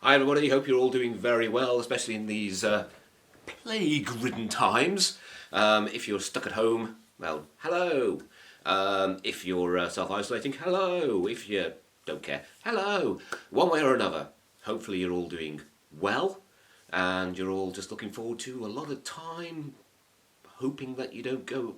Hi everybody, hope you're all doing very well, especially in these plague-ridden times. If you're stuck at home, well, hello. If you're self-isolating, hello. If you don't care, hello. One way or another, hopefully you're all doing well and you're all just looking forward to a lot of time, hoping that you don't go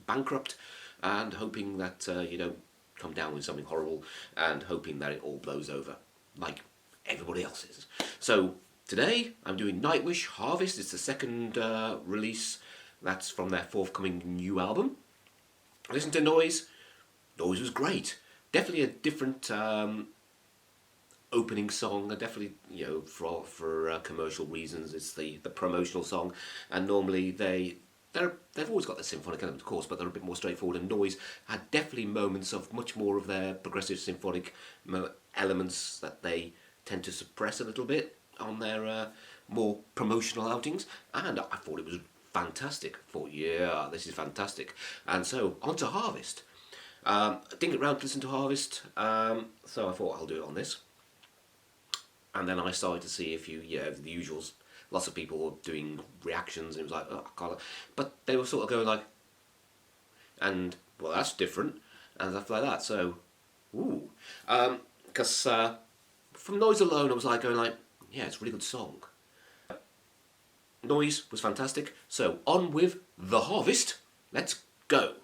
bankrupt and hoping that you don't come down with something horrible and hoping that it all blows over, like everybody else's. So today I'm doing Nightwish Harvest. It's the second release that's from their forthcoming new album. I listened to Noise. Noise was great. Definitely a different opening song. Definitely, you know, for commercial reasons, it's the promotional song, and normally they've always got the symphonic element, of course, but they're a bit more straightforward. And Noise had definitely moments of much more of their progressive symphonic elements that they tend to suppress a little bit on their more promotional outings, and I thought it was fantastic. I thought, yeah, this is fantastic. And so on to Harvest. I didn't get round to listen to Harvest, so I thought I'll do it on this. And then I started to see a few, the usuals. Lots of people were doing reactions, and it was like, oh, I can't. But they were sort of going like, and well, that's different, and stuff like that. So, ooh, because from Noise alone, I was like going like, yeah, it's a really good song. Noise was fantastic. So on with The Harvest. Let's go.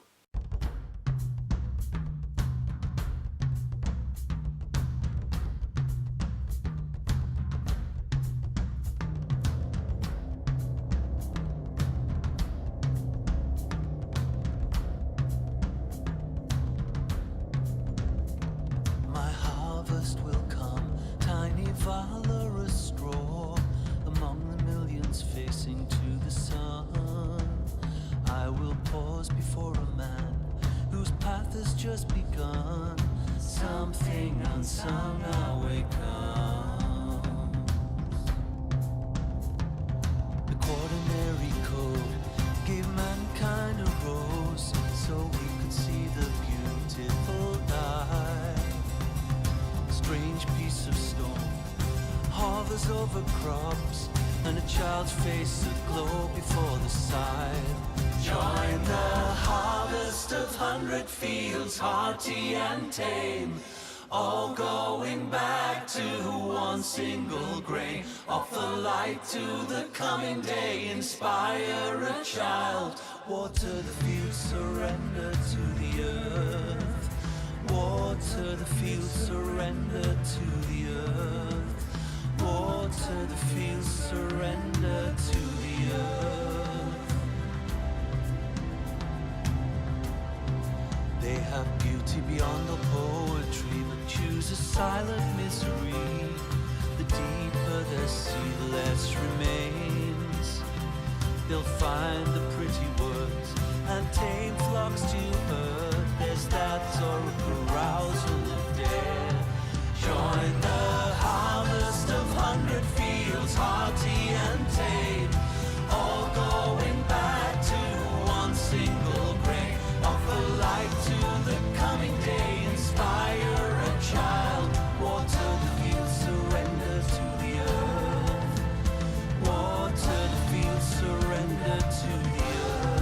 My harvest will come, tiny valorous straw, among the millions facing to the sun. I will pause before a man whose path has just begun. Something unsung away comes. The quaternary code gave mankind a rose, so we could see the beautiful die. Strange piece of stone hovers over crops, and a child's face aglow before the scythe. Join the harvest of 100 fields, hearty and tame, all going back to one single grain. Offer light to the coming day, inspire a child. Water the fields, surrender to the earth. Water the fields, surrender to the earth. Water the fields, surrender to the earth. They have beauty beyond the poetry, but choose a silent misery. The deeper their sea, the less remains. They'll find the pretty words and tame flocks to herd. There's that or a carousal of dare. Join the harvest of 100 fields, hearty and tame, all going back to one single grain. Offer light to the coming day, inspire a child. Water the fields, surrender to the earth. Water the fields, surrender to the earth.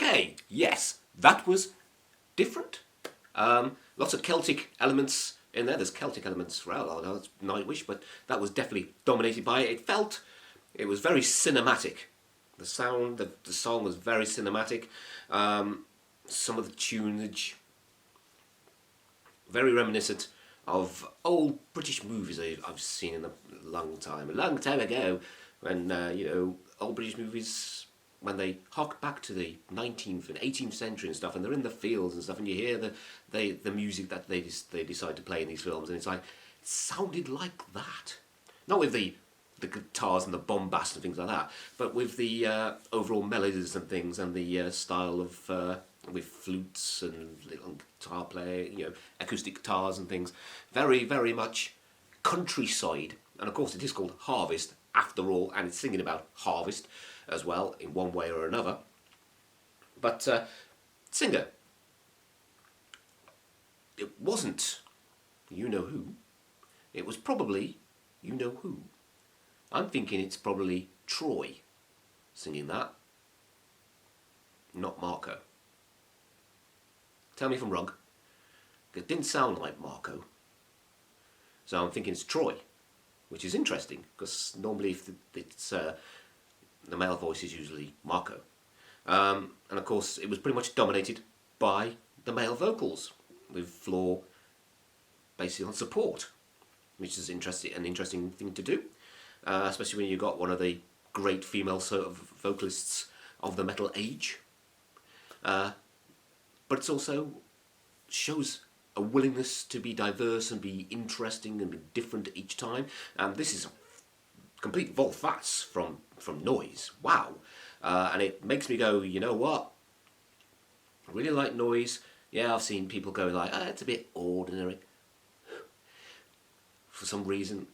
Okay, yes, that was different. Lots of Celtic elements in there. There's Celtic elements throughout. I know it's Nightwish, but that was definitely dominated by it. It was very cinematic. The sound, the song was very cinematic. Some of the tunage, very reminiscent of old British movies I've seen in a long time ago, when old British movies, when they hark back to the 19th and 18th century and stuff, and they're in the fields and stuff, and you hear the music that they decide to play in these films, and it's like, it sounded like that. Not with the guitars and the bombast and things like that, but with the overall melodies and things, and the style of with flutes and little guitar player, acoustic guitars and things. Very, very much countryside. And of course it is called Harvest after all, and it's singing about harvest as well in one way or another. But singer, it wasn't you know who, it was probably you know who. I'm thinking it's probably Troy singing that, not Marco. Tell me if I'm wrong. It didn't sound like Marco. So I'm thinking it's Troy, which is interesting, because normally if it's the male voice is usually Marco. And of course it was pretty much dominated by the male vocals, with Floor basically on support, which is an interesting thing to do, especially when you got one of the great female sort of vocalists of the metal age. But it also shows a willingness to be diverse and be interesting and be different each time. And this is a complete volte-face from Noise. Wow. And it makes me go, you know what? I really like Noise. Yeah, I've seen people go like, it's a bit ordinary. For some reason.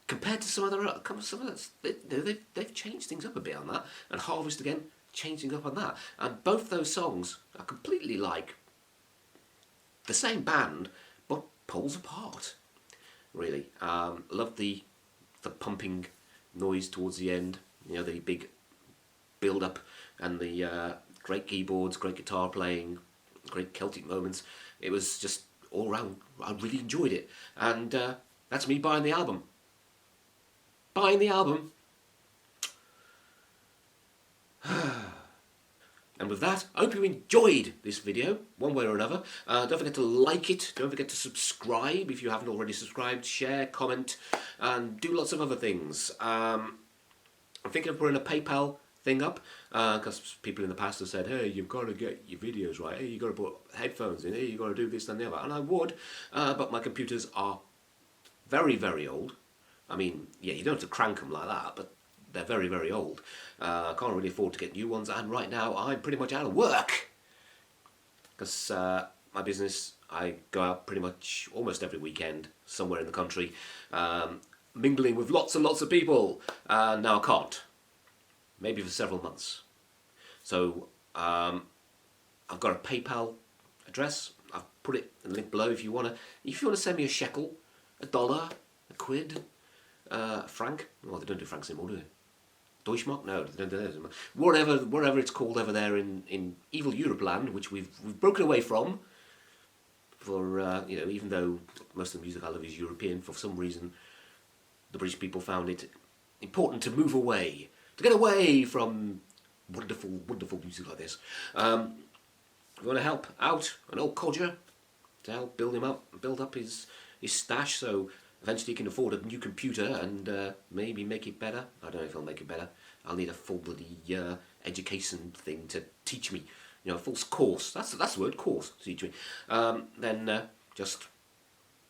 Compared to some others, they've changed things up a bit on that. And Harvest again, changing up on that, and both those songs are completely like the same band but poles apart, really. Love the pumping noise towards the end, the big build up, and the great keyboards, great guitar playing, great Celtic moments. It was just all round, I really enjoyed it, and that's me buying the album. And with that, I hope you enjoyed this video, one way or another. Don't forget to like it, don't forget to subscribe if you haven't already subscribed, share, comment, and do lots of other things. I'm thinking of putting a PayPal thing up, because people in the past have said, hey, you've got to get your videos right, hey, you've got to put headphones in, hey, you've got to do this and the other, and I would, but my computers are very, very old. I mean, yeah, you don't have to crank them like that, but they're very, very old. I can't really afford to get new ones, and right now I'm pretty much out of work. Because my business, I go out pretty much almost every weekend, somewhere in the country, mingling with lots and lots of people. Now I can't. Maybe for several months. So I've got a PayPal address. I've put it in the link below if you want to send me a shekel, $1, a quid, franc. Well, they don't do francs anymore, do they? Deutschmark? No, they don't do that anymore. Whatever it's called over there in evil Europe land, which we've broken away from. For even though most of the music I love is European, for some reason the British people found it important to move away, to get away from wonderful, wonderful music like this. If you want to help out an old codger to help build up his stash, so eventually he can afford a new computer and maybe make it better. I don't know if I'll make it better. I'll need a full bloody education thing to teach me. A full course. That's the word, course. To teach me. Then just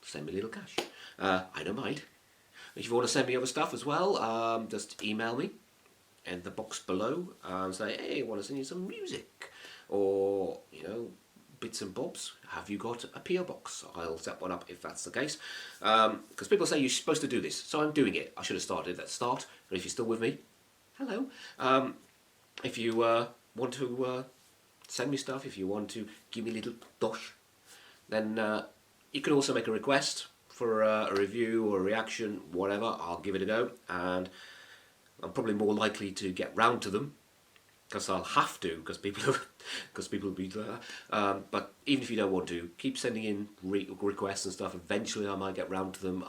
send me a little cash. I don't mind. If you want to send me other stuff as well, just email me in the box below and say, hey, I want to send you some music. Or, bits and bobs. Have you got a PO box? I'll set one up if that's the case. Because people say you're supposed to do this, so I'm doing it. I should have started at the start, but if you're still with me, hello. If you want to send me stuff, if you want to give me a little dosh, then you can also make a request for a review or a reaction, whatever. I'll give it a go, and I'm probably more likely to get round to them because I'll have to, because people will be there. But even if you don't want to, keep sending in requests and stuff. Eventually, I might get round to them.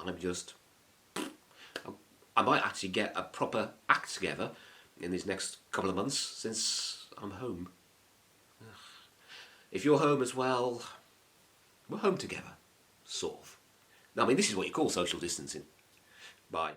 I might actually get a proper act together in these next couple of months since I'm home. If you're home as well, we're home together, sort of. I mean, this is what you call social distancing. Bye.